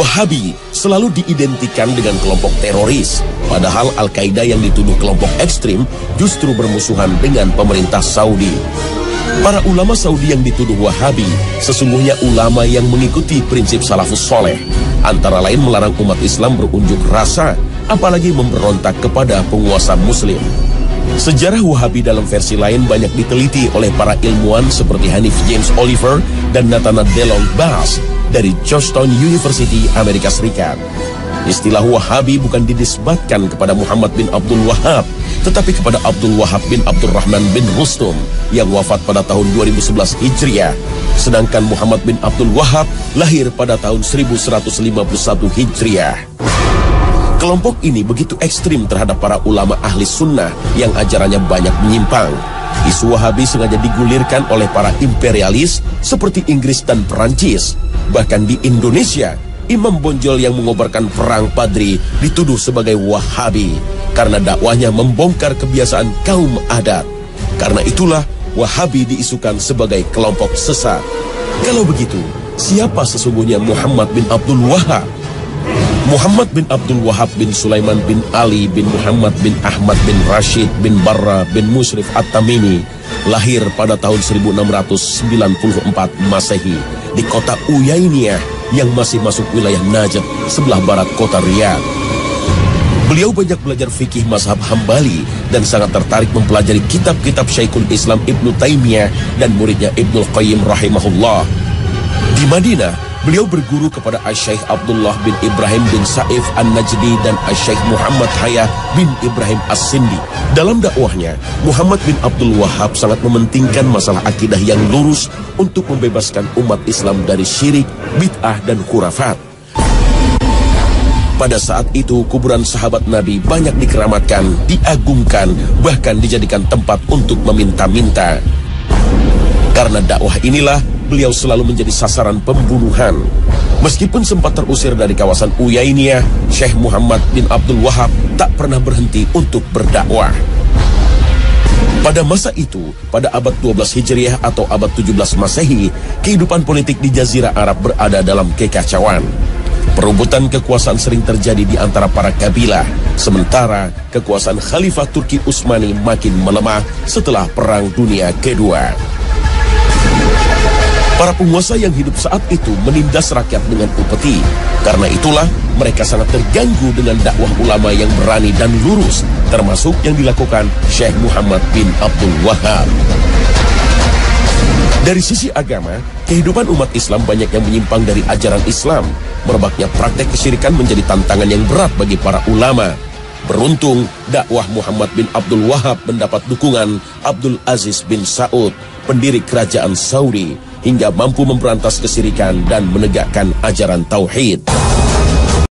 Wahabi selalu diidentikan dengan kelompok teroris, padahal Al-Qaeda yang dituduh kelompok ekstrim justru bermusuhan dengan pemerintah Saudi. Para ulama Saudi yang dituduh Wahabi sesungguhnya ulama yang mengikuti prinsip salafus soleh, antara lain melarang umat Islam berunjuk rasa, apalagi memberontak kepada penguasa muslim. Sejarah Wahabi dalam versi lain banyak diteliti oleh para ilmuwan seperti Hanif James Oliver dan Nathanael DeLong Bass dari Georgetown University, Amerika Serikat. Istilah Wahabi bukan dinisbatkan kepada Muhammad bin Abdul Wahab, tetapi kepada Abdul Wahab bin Abdurrahman bin Rustum yang wafat pada tahun 2011 Hijriah. Sedangkan Muhammad bin Abdul Wahab lahir pada tahun 1151 Hijriah. Kelompok ini begitu ekstrim terhadap para ulama ahli sunnah yang ajarannya banyak menyimpang. Isu Wahabi sengaja digulirkan oleh para imperialis seperti Inggris dan Perancis. Bahkan di Indonesia, imam bonjol yang mengobarkan perang Padri dituduh sebagai Wahabi karena dakwahnya membongkar kebiasaan kaum adat. Karena itulah Wahabi diisukan sebagai kelompok sesat. Kalau begitu, siapa sesungguhnya Muhammad bin Abdul Wahab? Muhammad bin Abdul Wahab bin Sulaiman bin Ali bin Muhammad bin Ahmad bin Rashid bin Barra bin Musrif At-Tamimi lahir pada tahun 1694 Masehi di kota Uyainiyah yang masih masuk wilayah Najd sebelah barat kota Riyadh. Beliau banyak belajar fikih mazhab Hambali dan sangat tertarik mempelajari kitab-kitab Syekhul Islam Ibnu Taimiyah dan muridnya Ibnul Qayyim rahimahullah. Di Madinah, beliau berguru kepada Asy-Syaikh Abdullah bin Ibrahim bin Saif An-Najdi dan Asy-Syaikh Muhammad Hayah bin Ibrahim As-Sindi. Dalam dakwahnya, Muhammad bin Abdul Wahab sangat mementingkan masalah akidah yang lurus untuk membebaskan umat Islam dari syirik, bid'ah, dan khurafat. Pada saat itu, kuburan sahabat Nabi banyak dikeramatkan, diagungkan, bahkan dijadikan tempat untuk meminta-minta. Karena dakwah inilah, beliau selalu menjadi sasaran pembunuhan. Meskipun sempat terusir dari kawasan Uyainiyah, Syekh Muhammad bin Abdul Wahab tak pernah berhenti untuk berdakwah. Pada masa itu, pada abad 12 Hijriah atau abad 17 Masehi, kehidupan politik di Jazirah Arab berada dalam kekacauan. Perebutan kekuasaan sering terjadi di antara para kabilah, sementara kekuasaan Khalifah Turki Utsmani makin melemah setelah Perang Dunia Kedua. Para penguasa yang hidup saat itu menindas rakyat dengan upeti. Karena itulah mereka sangat terganggu dengan dakwah ulama yang berani dan lurus, termasuk yang dilakukan Syekh Muhammad bin Abdul Wahab. Dari sisi agama, kehidupan umat Islam banyak yang menyimpang dari ajaran Islam. Merebaknya praktek kesyirikan menjadi tantangan yang berat bagi para ulama. Beruntung, dakwah Muhammad bin Abdul Wahab mendapat dukungan Abdul Aziz bin Saud, pendiri kerajaan Saudi, hingga mampu memberantas kesyirikan dan menegakkan ajaran tauhid.